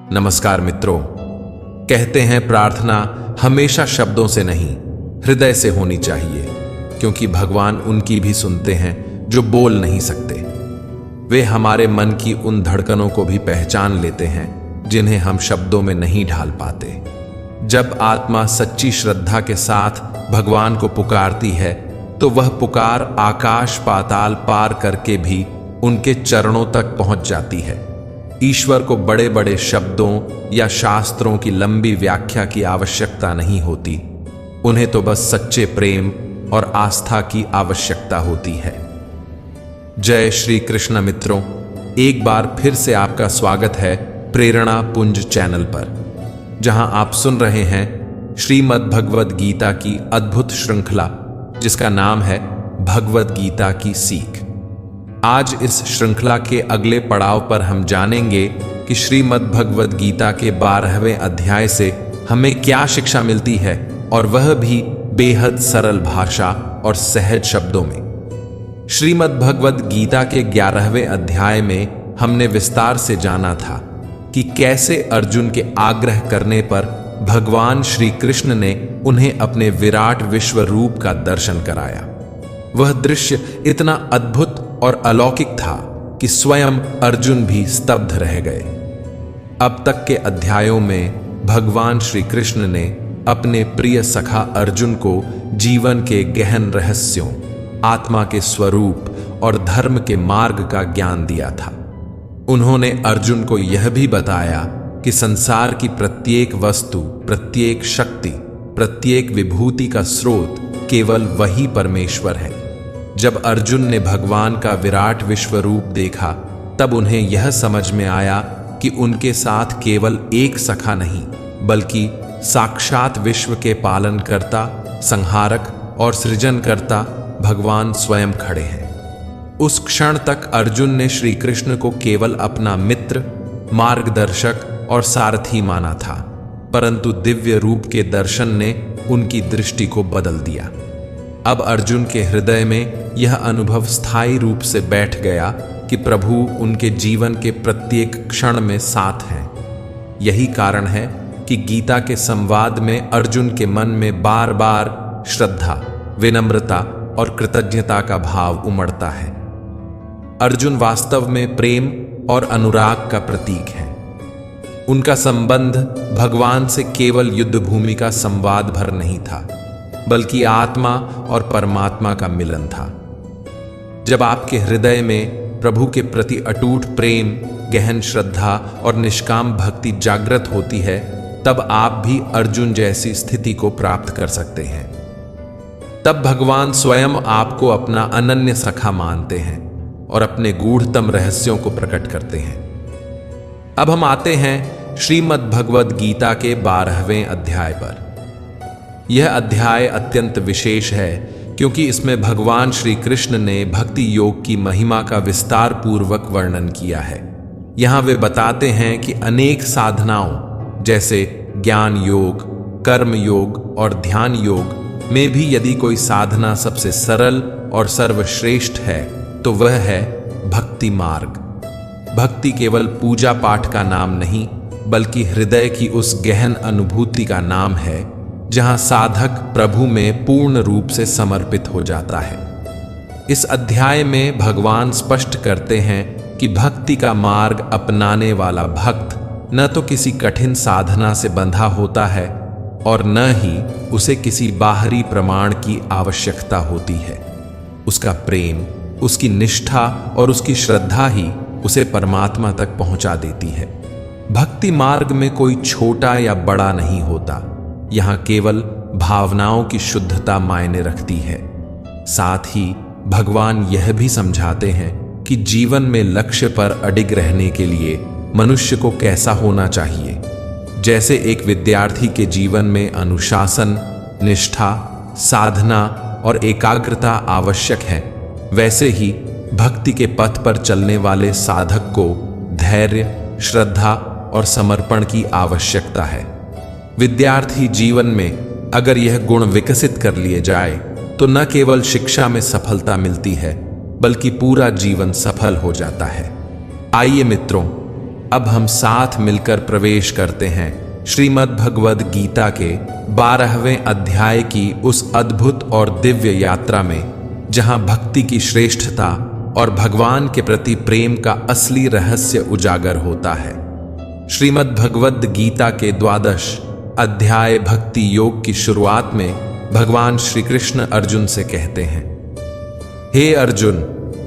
नमस्कार मित्रों। कहते हैं प्रार्थना हमेशा शब्दों से नहीं, हृदय से होनी चाहिए, क्योंकि भगवान उनकी भी सुनते हैं जो बोल नहीं सकते। वे हमारे मन की उन धड़कनों को भी पहचान लेते हैं जिन्हें हम शब्दों में नहीं ढाल पाते। जब आत्मा सच्ची श्रद्धा के साथ भगवान को पुकारती है तो वह पुकार आकाश पाताल पार करके भी उनके चरणों तक पहुंच जाती है। ईश्वर को बड़े बड़े शब्दों या शास्त्रों की लंबी व्याख्या की आवश्यकता नहीं होती, उन्हें तो बस सच्चे प्रेम और आस्था की आवश्यकता होती है। जय श्री कृष्ण मित्रों, एक बार फिर से आपका स्वागत है प्रेरणा पुंज चैनल पर, जहां आप सुन रहे हैं श्रीमद् भगवद गीता की अद्भुत श्रृंखला जिसका नाम है भगवद गीता की सीख। आज इस श्रृंखला के अगले पड़ाव पर हम जानेंगे कि श्रीमद् भगवद गीता के 12वें अध्याय से हमें क्या शिक्षा मिलती है, और वह भी बेहद सरल भाषा और सहज शब्दों में। श्रीमद् भगवद गीता के 11वें अध्याय में हमने विस्तार से जाना था कि कैसे अर्जुन के आग्रह करने पर भगवान श्री कृष्ण ने उन्हें अपने विराट विश्व रूप का दर्शन कराया। वह दृश्य इतना अद्भुत और अलौकिक था कि स्वयं अर्जुन भी स्तब्ध रह गए। अब तक के अध्यायों में भगवान श्री कृष्ण ने अपने प्रिय सखा अर्जुन को जीवन के गहन रहस्यों, आत्मा के स्वरूप और धर्म के मार्ग का ज्ञान दिया था। उन्होंने अर्जुन को यह भी बताया कि संसार की प्रत्येक वस्तु, प्रत्येक शक्ति, प्रत्येक विभूति का स्रोत केवल वही परमेश्वर है। जब अर्जुन ने भगवान का विराट विश्व रूप देखा तब उन्हें यह समझ में आया कि उनके साथ केवल एक सखा नहीं बल्कि साक्षात विश्व के पालनकर्ता, संहारक और सृजनकर्ता भगवान स्वयं खड़े हैं। उस क्षण तक अर्जुन ने श्री कृष्ण को केवल अपना मित्र, मार्गदर्शक और सारथी माना था, परंतु दिव्य रूप के दर्शन ने उनकी दृष्टि को बदल दिया। अब अर्जुन के हृदय में यह अनुभव स्थायी रूप से बैठ गया कि प्रभु उनके जीवन के प्रत्येक क्षण में साथ हैं। यही कारण है कि गीता के संवाद में अर्जुन के मन में बार बार श्रद्धा, विनम्रता और कृतज्ञता का भाव उमड़ता है। अर्जुन वास्तव में प्रेम और अनुराग का प्रतीक है। उनका संबंध भगवान से केवल युद्ध भूमि का संवाद भर नहीं था, बल्कि आत्मा और परमात्मा का मिलन था। जब आपके हृदय में प्रभु के प्रति अटूट प्रेम, गहन श्रद्धा और निष्काम भक्ति जागृत होती है, तब आप भी अर्जुन जैसी स्थिति को प्राप्त कर सकते हैं। तब भगवान स्वयं आपको अपना अनन्य सखा मानते हैं और अपने गूढ़तम रहस्यों को प्रकट करते हैं। अब हम आते हैं श्रीमद् भगवद गीता के 12वें अध्याय पर। यह अध्याय अत्यंत विशेष है क्योंकि इसमें भगवान श्री कृष्ण ने भक्ति योग की महिमा का विस्तार पूर्वक वर्णन किया है। यहाँ वे बताते हैं कि अनेक साधनाओं जैसे ज्ञान योग, कर्म योग और ध्यान योग में भी यदि कोई साधना सबसे सरल और सर्वश्रेष्ठ है तो वह है भक्ति मार्ग। भक्ति केवल पूजा पाठ का नाम नहीं बल्कि हृदय की उस गहन अनुभूति का नाम है जहां साधक प्रभु में पूर्ण रूप से समर्पित हो जाता है। इस अध्याय में भगवान स्पष्ट करते हैं कि भक्ति का मार्ग अपनाने वाला भक्त न तो किसी कठिन साधना से बंधा होता है और न ही उसे किसी बाहरी प्रमाण की आवश्यकता होती है। उसका प्रेम, उसकी निष्ठा और उसकी श्रद्धा ही उसे परमात्मा तक पहुंचा देती है। भक्ति मार्ग में कोई छोटा या बड़ा नहीं होता, यहाँ केवल भावनाओं की शुद्धता मायने रखती है। साथ ही भगवान यह भी समझाते हैं कि जीवन में लक्ष्य पर अडिग रहने के लिए मनुष्य को कैसा होना चाहिए। जैसे एक विद्यार्थी के जीवन में अनुशासन, निष्ठा, साधना और एकाग्रता आवश्यक है, वैसे ही भक्ति के पथ पर चलने वाले साधक को धैर्य, श्रद्धा और समर्पण की आवश्यकता है। विद्यार्थी जीवन में अगर यह गुण विकसित कर लिए जाए तो न केवल शिक्षा में सफलता मिलती है बल्कि पूरा जीवन सफल हो जाता है। आइए मित्रों, अब हम साथ मिलकर प्रवेश करते हैं श्रीमद् भगवद गीता के 12वें अध्याय की उस अद्भुत और दिव्य यात्रा में, जहां भक्ति की श्रेष्ठता और भगवान के प्रति प्रेम का असली रहस्य उजागर होता है। श्रीमद् भगवद गीता के 12 अध्याय भक्ति योग की शुरुआत में भगवान श्री कृष्ण अर्जुन से कहते हैं, हे अर्जुन,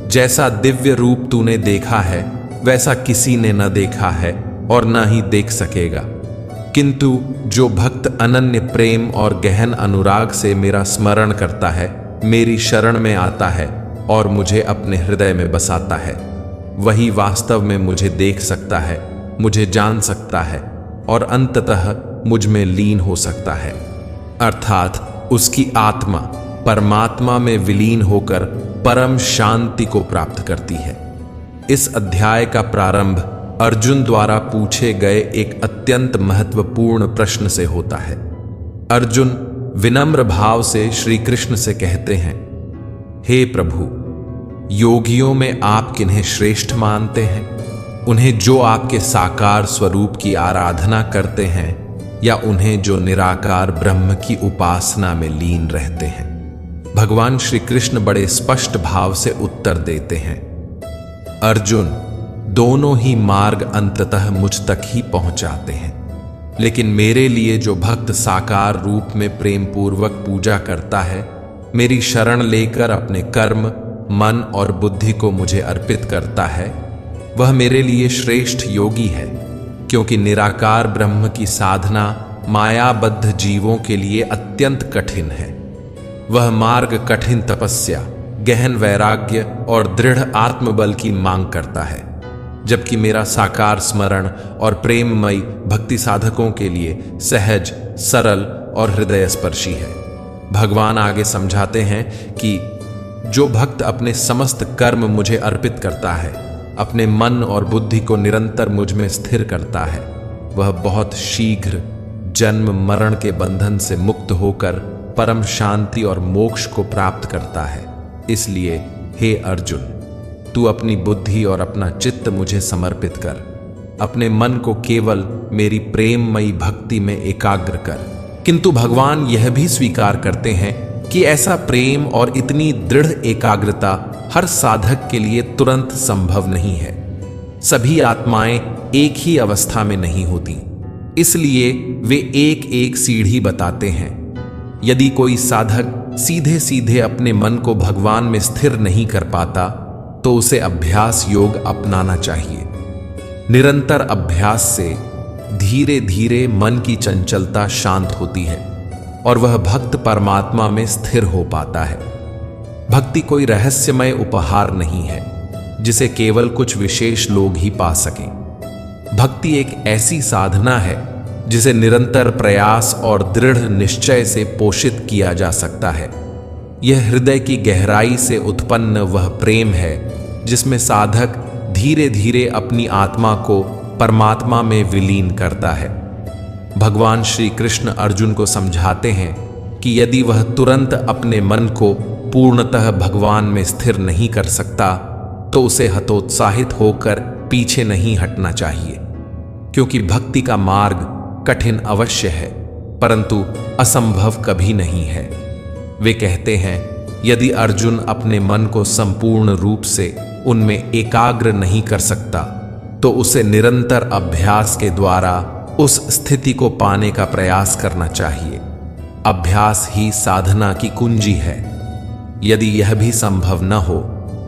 जैसा दिव्य रूप तूने देखा है वैसा किसी ने न देखा है और न ही देख सकेगा। किंतु जो भक्त अनन्य प्रेम और गहन अनुराग से मेरा स्मरण करता है, मेरी शरण में आता है और मुझे अपने हृदय में बसाता है, वही वास्तव में मुझे देख सकता है, मुझे जान सकता है और अंततः मुझ में लीन हो सकता है। अर्थात उसकी आत्मा परमात्मा में विलीन होकर परम शांति को प्राप्त करती है। इस अध्याय का प्रारंभ अर्जुन द्वारा पूछे गए एक अत्यंत महत्वपूर्ण प्रश्न से होता है। अर्जुन विनम्र भाव से श्री कृष्ण से कहते हैं, हे प्रभु, योगियों में आप किन्हें श्रेष्ठ मानते हैं? उन्हें जो आपके साकार स्वरूप की आराधना करते हैं या उन्हें जो निराकार ब्रह्म की उपासना में लीन रहते हैं? भगवान श्री कृष्ण बड़े स्पष्ट भाव से उत्तर देते हैं, अर्जुन, दोनों ही मार्ग अंततः मुझ तक ही पहुंचाते हैं, लेकिन मेरे लिए जो भक्त साकार रूप में प्रेम पूर्वक पूजा करता है, मेरी शरण लेकर अपने कर्म, मन और बुद्धि को मुझे अर्पित करता है, वह मेरे लिए श्रेष्ठ योगी है, क्योंकि निराकार ब्रह्म की साधना मायाबद्ध जीवों के लिए अत्यंत कठिन है। वह मार्ग कठिन तपस्या, गहन वैराग्य और दृढ़ आत्मबल की मांग करता है, जबकि मेरा साकार स्मरण और प्रेममयी भक्ति साधकों के लिए सहज, सरल और हृदय स्पर्शी है। भगवान आगे समझाते हैं कि जो भक्त अपने समस्त कर्म मुझे अर्पित करता है, अपने मन और बुद्धि को निरंतर मुझ में स्थिर करता है, वह बहुत शीघ्र जन्म मरण के बंधन से मुक्त होकर परम शांति और मोक्ष को प्राप्त करता है। इसलिए हे अर्जुन, तू अपनी बुद्धि और अपना चित्त मुझे समर्पित कर, अपने मन को केवल मेरी प्रेममयी भक्ति में एकाग्र कर। किंतु भगवान यह भी स्वीकार करते हैं कि ऐसा प्रेम और इतनी दृढ़ एकाग्रता हर साधक के लिए तुरंत संभव नहीं है। सभी आत्माएं एक ही अवस्था में नहीं होती, इसलिए वे एक एक सीढ़ी बताते हैं। यदि कोई साधक सीधे सीधे अपने मन को भगवान में स्थिर नहीं कर पाता, तो उसे अभ्यास योग अपनाना चाहिए। निरंतर अभ्यास से धीरे धीरे मन की चंचलता शांत होती है और वह भक्त परमात्मा में स्थिर हो पाता है। भक्ति कोई रहस्यमय उपहार नहीं है जिसे केवल कुछ विशेष लोग ही पा सकें। भक्ति एक ऐसी साधना है जिसे निरंतर प्रयास और दृढ़ निश्चय से पोषित किया जा सकता है। यह हृदय की गहराई से उत्पन्न वह प्रेम है जिसमें साधक धीरे धीरे अपनी आत्मा को परमात्मा में विलीन करता है। भगवान श्री कृष्ण अर्जुन को समझाते हैं कि यदि वह तुरंत अपने मन को पूर्णतः भगवान में स्थिर नहीं कर सकता, तो उसे हतोत्साहित होकर पीछे नहीं हटना चाहिए, क्योंकि भक्ति का मार्ग कठिन अवश्य है, परंतु असंभव कभी नहीं है। वे कहते हैं, यदि अर्जुन अपने मन को संपूर्ण रूप से उनमें एकाग्र नहीं कर सकता, तो उसे निरंतर अभ्यास के द्वारा उस स्थिति को पाने का प्रयास करना चाहिए। अभ्यास ही साधना की कुंजी है। यदि यह भी संभव न हो,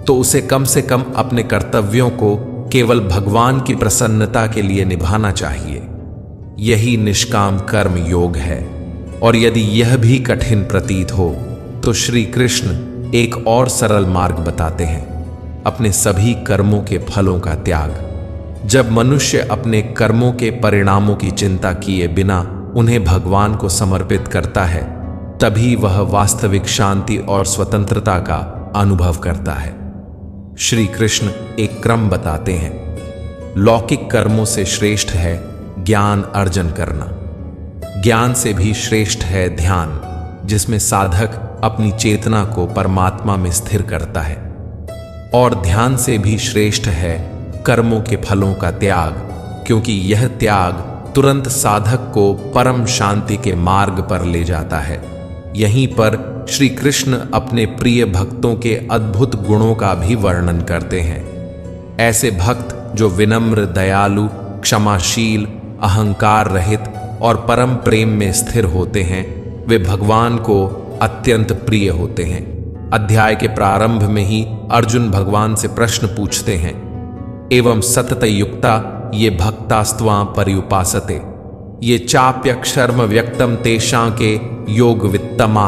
तो उसे कम से कम अपने कर्तव्यों को केवल भगवान की प्रसन्नता के लिए निभाना चाहिए। यही निष्काम कर्म योग है। और यदि यह भी कठिन प्रतीत हो, तो श्री कृष्ण एक और सरल मार्ग बताते हैं, अपने सभी कर्मों के फलों का त्याग। जब मनुष्य अपने कर्मों के परिणामों की चिंता किए बिना उन्हें भगवान को समर्पित करता है, तभी वह वास्तविक शांति और स्वतंत्रता का अनुभव करता है। श्री कृष्ण एक क्रम बताते हैं। लौकिक कर्मों से श्रेष्ठ है ज्ञान अर्जन करना। ज्ञान से भी श्रेष्ठ है ध्यान, जिसमें साधक अपनी चेतना को परमात्मा में स्थिर करता है। और ध्यान से भी श्रेष्ठ है कर्मों के फलों का त्याग, क्योंकि यह त्याग तुरंत साधक को परम शांति के मार्ग पर ले जाता है। यहीं पर श्री कृष्ण अपने प्रिय भक्तों के अद्भुत गुणों का भी वर्णन करते हैं। ऐसे भक्त जो विनम्र, दयालु, क्षमाशील, अहंकार रहित और परम प्रेम में स्थिर होते हैं, वे भगवान को अत्यंत प्रिय होते हैं। अध्याय के प्रारंभ में ही अर्जुन भगवान से प्रश्न पूछते हैं, एवं सतत युक्ता ये भक्तास्त्वां पर्युपासते ये चाप्यक्षर्म व्यक्तम तेषां के योग वित्तमा।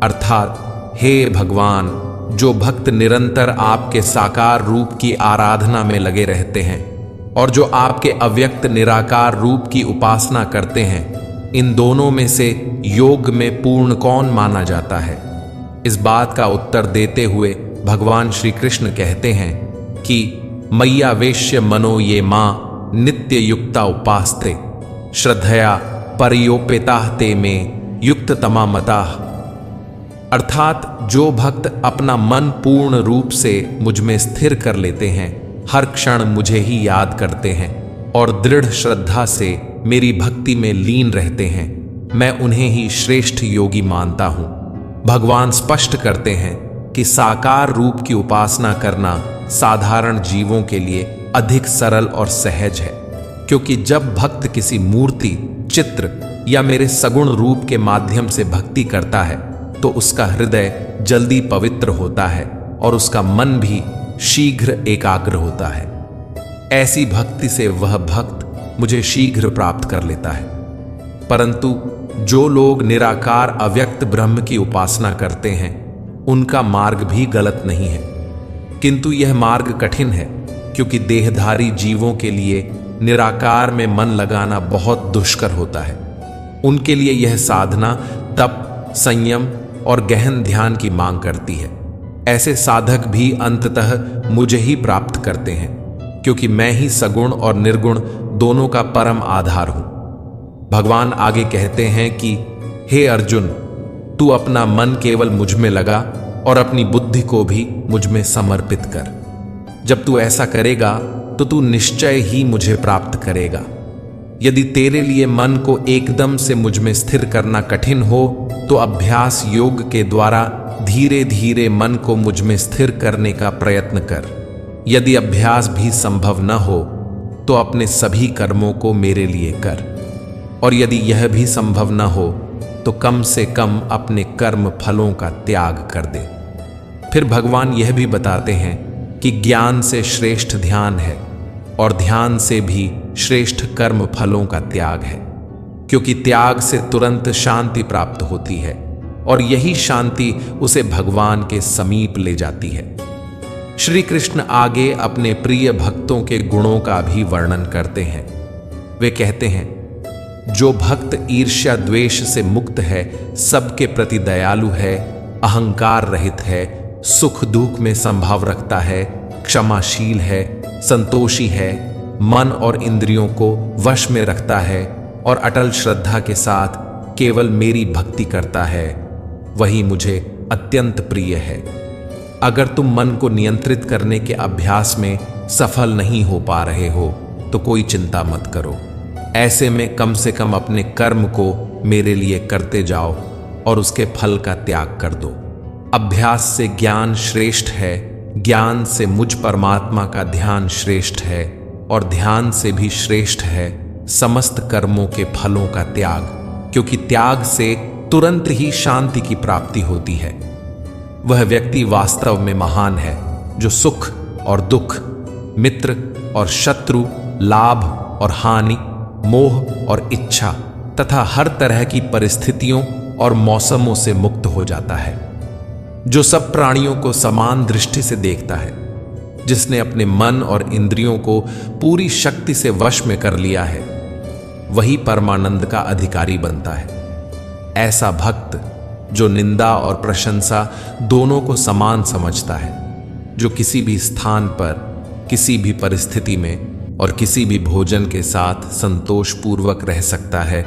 अर्थात हे भगवान, जो भक्त निरंतर आपके साकार रूप की आराधना में लगे रहते हैं और जो आपके अव्यक्त निराकार रूप की उपासना करते हैं, इन दोनों में से योग में पूर्ण कौन माना जाता है? इस बात का उत्तर देते हुए भगवान श्री कृष्ण कहते हैं कि मैया वेश्य मनो ये मां नित्य युक्ता उपास्ते श्रद्धया परियोपेता ते में युक्त तमा मता। अर्थात जो भक्त अपना मन पूर्ण रूप से मुझ में स्थिर कर लेते हैं, हर क्षण मुझे ही याद करते हैं और दृढ़ श्रद्धा से मेरी भक्ति में लीन रहते हैं, मैं उन्हें ही श्रेष्ठ योगी मानता हूं। भगवान स्पष्ट करते हैं कि साकार रूप की उपासना करना साधारण जीवों के लिए अधिक सरल और सहज है, क्योंकि जब भक्त किसी मूर्ति, चित्र या मेरे सगुण रूप के माध्यम से भक्ति करता है तो उसका हृदय जल्दी पवित्र होता है और उसका मन भी शीघ्र एकाग्र होता है। ऐसी भक्ति से वह भक्त मुझे शीघ्र प्राप्त कर लेता है। परंतु जो लोग निराकार अव्यक्त ब्रह्म की उपासना करते हैं, उनका मार्ग भी गलत नहीं है, किंतु यह मार्ग कठिन है, क्योंकि देहधारी जीवों के लिए निराकार में मन लगाना बहुत दुष्कर होता है। उनके लिए यह साधना तप, संयम और गहन ध्यान की मांग करती है। ऐसे साधक भी अंततः मुझे ही प्राप्त करते हैं, क्योंकि मैं ही सगुण और निर्गुण दोनों का परम आधार हूं। भगवान आगे कहते हैं कि हे अर्जुन, तू अपना मन केवल मुझ में लगा और अपनी बुद्धि को भी मुझ में समर्पित कर। जब तू ऐसा करेगा तो तू निश्चय ही मुझे प्राप्त करेगा। यदि तेरे लिए मन को एकदम से मुझ में स्थिर करना कठिन हो तो अभ्यास योग के द्वारा धीरे धीरे मन को मुझ में स्थिर करने का प्रयत्न कर। यदि अभ्यास भी संभव न हो तो अपने सभी कर्मों को मेरे लिए कर, और यदि यह भी संभव न हो तो कम से कम अपने कर्म फलों का त्याग कर दे। फिर भगवान यह भी बताते हैं कि ज्ञान से श्रेष्ठ ध्यान है और ध्यान से भी श्रेष्ठ कर्म फलों का त्याग है, क्योंकि त्याग से तुरंत शांति प्राप्त होती है और यही शांति उसे भगवान के समीप ले जाती है। श्री कृष्ण आगे अपने प्रिय भक्तों के गुणों का भी वर्णन करते हैं। वे कहते हैं, जो भक्त ईर्ष्या द्वेष से मुक्त है, सबके प्रति दयालु है, अहंकार रहित है, सुख दुख में संभाव रखता है, क्षमाशील है, संतोषी है, मन और इंद्रियों को वश में रखता है और अटल श्रद्धा के साथ केवल मेरी भक्ति करता है, वही मुझे अत्यंत प्रिय है। अगर तुम मन को नियंत्रित करने के अभ्यास में सफल नहीं हो पा रहे हो तो कोई चिंता मत करो। ऐसे में कम से कम अपने कर्म को मेरे लिए करते जाओ और उसके फल का त्याग कर दो। अभ्यास से ज्ञान श्रेष्ठ है, ज्ञान से मुझ परमात्मा का ध्यान श्रेष्ठ है और ध्यान से भी श्रेष्ठ है समस्त कर्मों के फलों का त्याग, क्योंकि त्याग से तुरंत ही शांति की प्राप्ति होती है। वह व्यक्ति वास्तव में महान है जो सुख और दुख, मित्र और शत्रु, लाभ और हानि, मोह और इच्छा तथा हर तरह की परिस्थितियों और मौसमों से मुक्त हो जाता है, जो सब प्राणियों को समान दृष्टि से देखता है, जिसने अपने मन और इंद्रियों को पूरी शक्ति से वश में कर लिया है, वही परमानंद का अधिकारी बनता है। ऐसा भक्त जो निंदा और प्रशंसा दोनों को समान समझता है, जो किसी भी स्थान पर, किसी भी परिस्थिति में और किसी भी भोजन के साथ संतोषपूर्वक रह सकता है,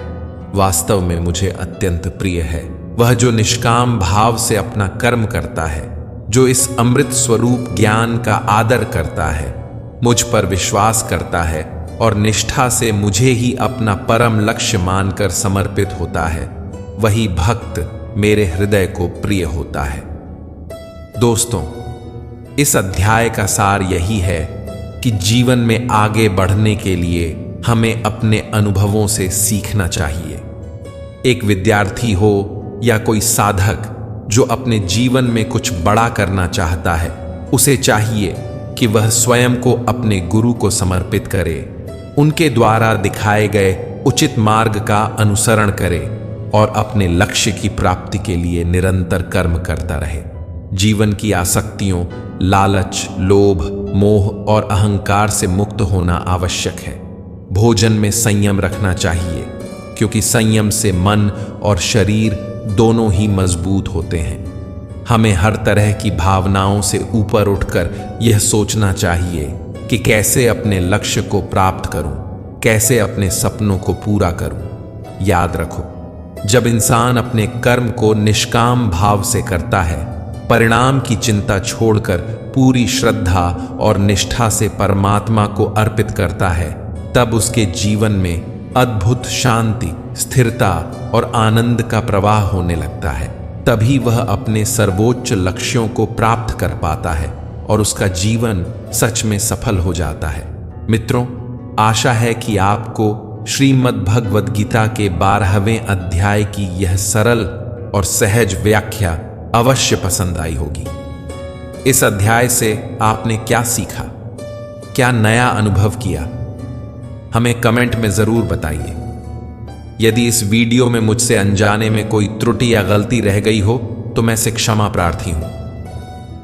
वास्तव में मुझे अत्यंत प्रिय है। वह जो निष्काम भाव से अपना कर्म करता है, जो इस अमृत स्वरूप ज्ञान का आदर करता है, मुझ पर विश्वास करता है और निष्ठा से मुझे ही अपना परम लक्ष्य मानकर समर्पित होता है, वही भक्त मेरे हृदय को प्रिय होता है। दोस्तों, इस अध्याय का सार यही है कि जीवन में आगे बढ़ने के लिए हमें अपने अनुभवों से सीखना चाहिए। एक विद्यार्थी हो या कोई साधक जो अपने जीवन में कुछ बड़ा करना चाहता है, उसे चाहिए कि वह स्वयं को अपने गुरु को समर्पित करे, उनके द्वारा दिखाए गए उचित मार्ग का अनुसरण करे और अपने लक्ष्य की प्राप्ति के लिए निरंतर कर्म करता रहे। जीवन की आसक्तियों, लालच, लोभ, मोह और अहंकार से मुक्त होना आवश्यक है। भोजन में संयम रखना चाहिए, क्योंकि संयम से मन और शरीर दोनों ही मजबूत होते हैं। हमें हर तरह की भावनाओं से ऊपर उठकर यह सोचना चाहिए कि कैसे अपने लक्ष्य को प्राप्त करूं, कैसे अपने सपनों को पूरा करूं। याद रखो, जब इंसान अपने कर्म को निष्काम भाव से करता है, परिणाम की चिंता छोड़कर पूरी श्रद्धा और निष्ठा से परमात्मा को अर्पित करता है, तब उसके जीवन में अद्भुत शांति, स्थिरता और आनंद का प्रवाह होने लगता है। तभी वह अपने सर्वोच्च लक्ष्यों को प्राप्त कर पाता है और उसका जीवन सच में सफल हो जाता है। मित्रों, आशा है कि आपको श्रीमद् भगवद गीता के 12वें अध्याय की यह सरल और सहज व्याख्या अवश्य पसंद आई होगी। इस अध्याय से आपने क्या सीखा, क्या नया अनुभव किया, हमें कमेंट में जरूर बताइए। यदि इस वीडियो में मुझसे अनजाने में कोई त्रुटि या गलती रह गई हो तो मैं से क्षमा प्रार्थी हूं।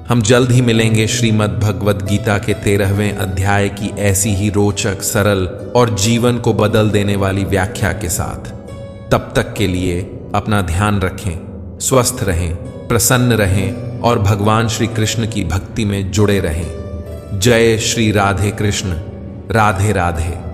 हम जल्द ही मिलेंगे श्रीमद् भगवद गीता के 13वें अध्याय की ऐसी ही रोचक, सरल और जीवन को बदल देने वाली व्याख्या के साथ। तब तक के लिए अपना ध्यान रखें, स्वस्थ रहें, प्रसन्न रहें और भगवान श्री कृष्ण की भक्ति में जुड़े रहें। जय श्री राधे कृष्ण। राधे राधे।